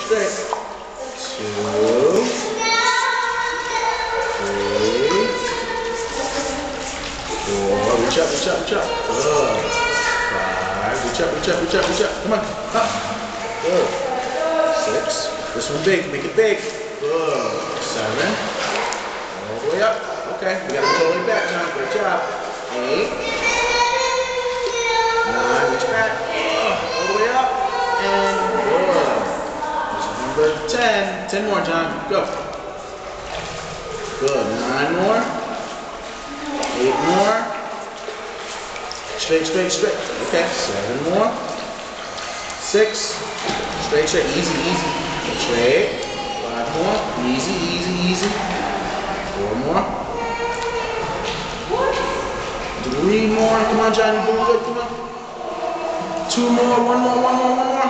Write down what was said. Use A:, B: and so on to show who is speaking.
A: straight. 2, 3, 4. Reach up, reach up, reach up. Good. 5. Reach up, reach up, reach up, reach up. Come on. Up. Good. 6. This one big. Make it big. Good. 7. All the way up. Okay. We got to go all the way back, John. Great job. 8. 9. Reach back. All the way up. And good. Number 10. 10 more, John. Go. Good. 9 more. 8 more. Straight, straight, straight. Okay. 7 more. 6. Straight, straight. Easy, easy. Straight. 5 more. Easy, easy, easy. 4 more. 3 more. Come on, John. You're doing good. Come on. 2 more. 1 more. 1 more. 1 more.